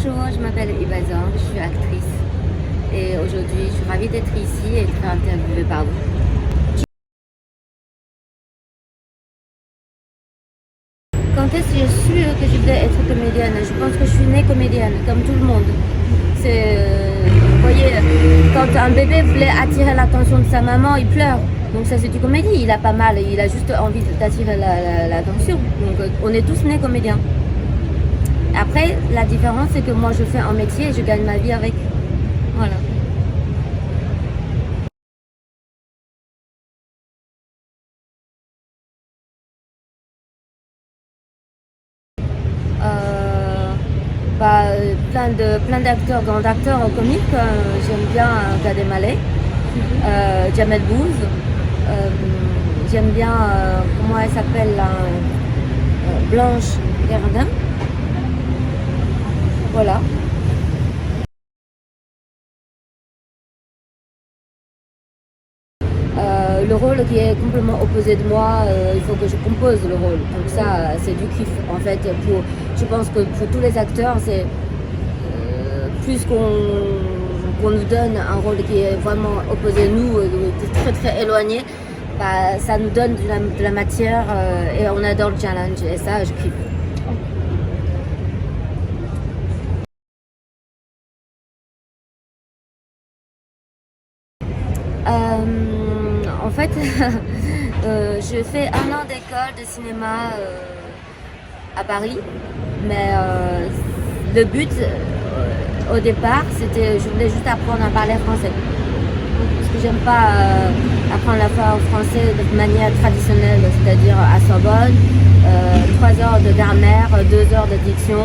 Bonjour, je m'appelle Eva Zang, je suis actrice et aujourd'hui je suis ravie d'être ici et d'être interviewée par vous. Quand est-ce que j'ai su que je voulais être comédienne? Je pense que je suis née comédienne, comme tout le monde. Vous voyez, quand un bébé voulait attirer l'attention de sa maman, il pleure. Donc ça c'est du comédie, il a pas mal, il a juste envie d'attirer l'attention. Donc on est tous nés comédiens. Après, la différence c'est que moi je fais un métier et je gagne ma vie avec. Voilà. Euh, plein d'acteurs, grands acteurs comiques. J'aime bien Gad Elmaleh, Jamel Debbouze. J'aime bien, comment elle s'appelle là, Blanche Gardin. Voilà. Le rôle qui est complètement opposé de moi, il faut que je compose le rôle. Donc ça, c'est du kiff. En fait, je pense que pour tous les acteurs, c'est plus qu'on nous donne un rôle qui est vraiment opposé à nous, très très éloigné, bah, ça nous donne de la matière et on adore le challenge. Et ça, je kiffe. En fait, je fais 1 an d'école de cinéma à Paris, mais le but au départ, c'était, je voulais juste apprendre à parler français. Parce que j'aime pas apprendre la fois français de manière traditionnelle, c'est-à-dire à Sorbonne, 3 heures de grammaire, 2 heures de diction,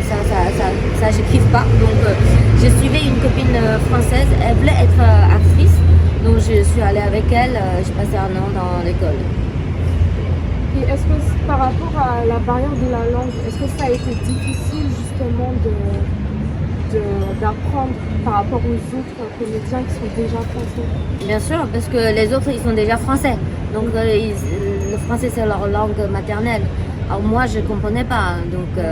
ça je kiffe pas. Donc j'ai suivi une copine française, elle voulait être actrice, donc je suis allée avec elle, j'ai passé 1 an dans l'école. Et est-ce que par rapport à la barrière de la langue, est-ce que ça a été difficile justement d'apprendre par rapport aux autres comédiens qui sont déjà français? Bien sûr, parce que les autres, ils sont déjà français. Donc, le français, c'est leur langue maternelle. Alors, moi, je ne comprenais pas. Donc,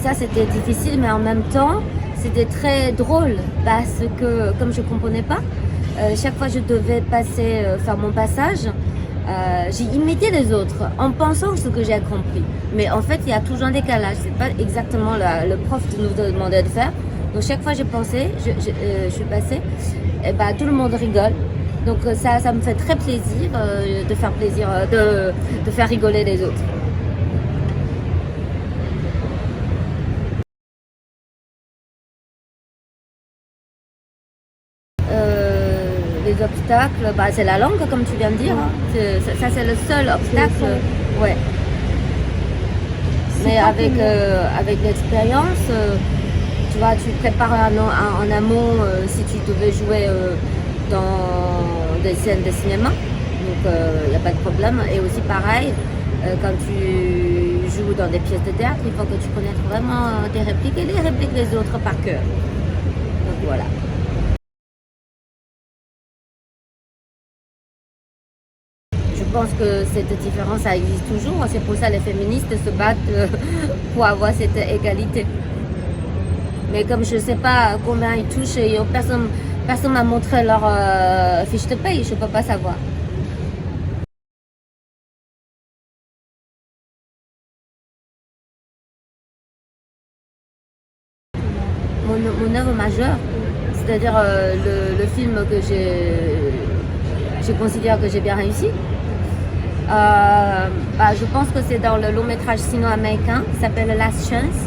ça, c'était difficile, mais en même temps, c'était très drôle. Parce que, comme je ne comprenais pas, chaque fois que je devais faire mon passage, j'ai imité les autres en pensant ce que j'ai compris. Mais en fait, il y a toujours un décalage. C'est pas exactement le prof qui nous demandait de faire. Donc chaque fois que j'ai pensé, je suis passée, et bah, tout le monde rigole. Donc ça me fait très plaisir de faire plaisir, de faire rigoler les autres. Les obstacles, bah, c'est la langue, comme tu viens de dire. Hein. Ça, c'est le seul obstacle. Ouais. Mais avec l'expérience, tu vois, tu prépares en amont si tu devais jouer dans des scènes de cinéma. Donc, il n'y a pas de problème. Et aussi, pareil, quand tu joues dans des pièces de théâtre, il faut que tu connaisses vraiment tes répliques et les répliques des autres par cœur. Donc, voilà. Je pense que cette différence, ça existe toujours. C'est pour ça que les féministes se battent pour avoir cette égalité. Mais comme je ne sais pas combien ils touchent, personne m'a montré leur fiche de paye, je ne peux pas savoir. Mon œuvre majeure, c'est-à-dire le film que je considère que j'ai bien réussi, bah, je pense que c'est dans le long métrage sino-américain qui s'appelle Last Chance.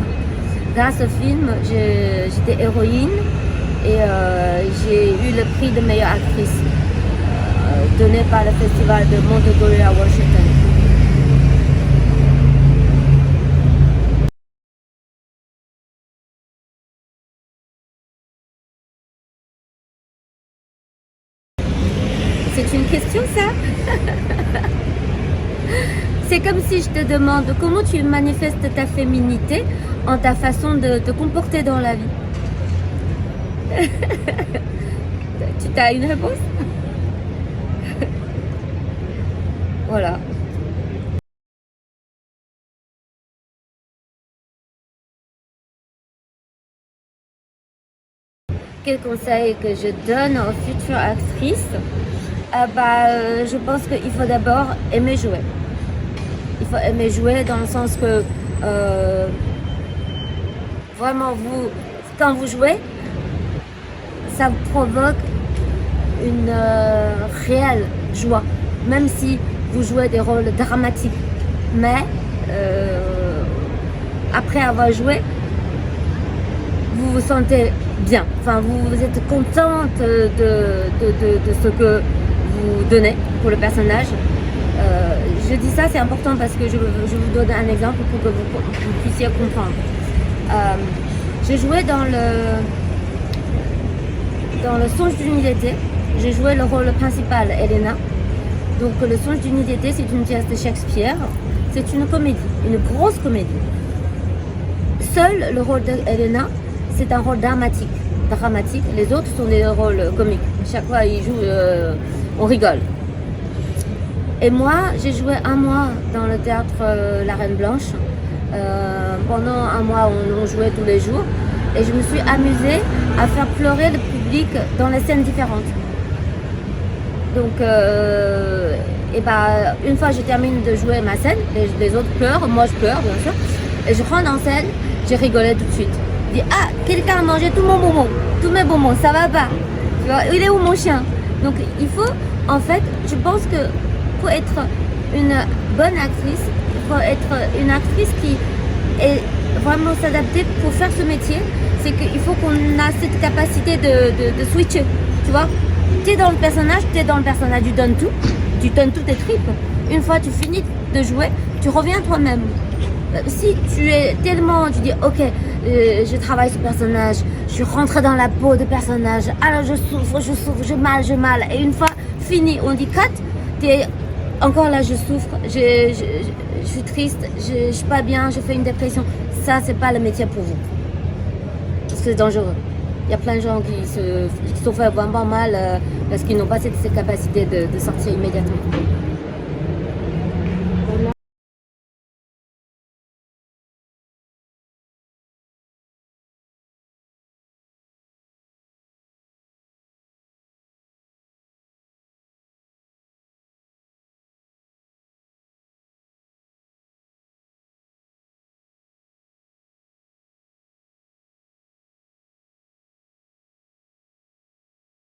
Grâce au film, j'étais héroïne et j'ai eu le prix de meilleure actrice donné par le festival de Montgomery à Washington. C'est une question, ça? C'est comme si je te demande comment tu manifestes ta féminité en ta façon de te comporter dans la vie. Tu as une réponse? Voilà. quel conseil que je donne aux futures actrices, je pense qu'il faut d'abord aimer jouer. Il faut aimer jouer dans le sens que vraiment quand vous jouez, ça vous provoque une réelle joie, même si vous jouez des rôles dramatiques. Mais après avoir joué, vous vous sentez bien. Enfin, vous êtes contente de ce que vous donnez pour le personnage. Je dis ça, c'est important parce que je vous donne un exemple pour que vous puissiez comprendre. J'ai joué dans le Songe d'une nuit d'été. J'ai joué le rôle principal, Elena. Donc le Songe d'une nuit d'été, c'est une pièce de Shakespeare. C'est une comédie, une grosse comédie. Seul le rôle d'Elena, c'est un rôle dramatique. Les autres sont des rôles comiques. Chaque fois, ils jouent, on rigole. Et moi, j'ai joué 1 mois dans le théâtre La Reine Blanche. Pendant 1 mois, on jouait tous les jours. Et je me suis amusée à faire pleurer le public dans les scènes différentes. Donc, une fois je termine de jouer ma scène, les autres pleurent, moi je pleure bien sûr. Et je rentre en scène, j'ai rigolé tout de suite. Je dis, ah, quelqu'un a mangé tout mon bonbon, tous mes bonbons, ça va pas. Tu vois, il est où mon chien? Donc il faut, en fait, je pense que pour être une bonne actrice, il faut être une actrice qui est vraiment s'adapter pour faire ce métier. C'est qu'il faut qu'on a cette capacité de switcher, tu vois. Tu es dans le personnage, tu donnes toutes tes tripes. Une fois tu finis de jouer, tu reviens toi-même. Si tu es tellement, tu dis ok, je travaille ce personnage, je suis rentrée dans la peau de personnage, alors je souffre, je mal, et une fois fini, on dit cut, tu es encore là, je souffre, je suis triste, je suis pas bien, je fais une dépression. Ça, c'est pas le métier pour vous. Parce que c'est dangereux. Il y a plein de gens qui se sont fait vraiment mal parce qu'ils n'ont pas cette capacité de sortir immédiatement.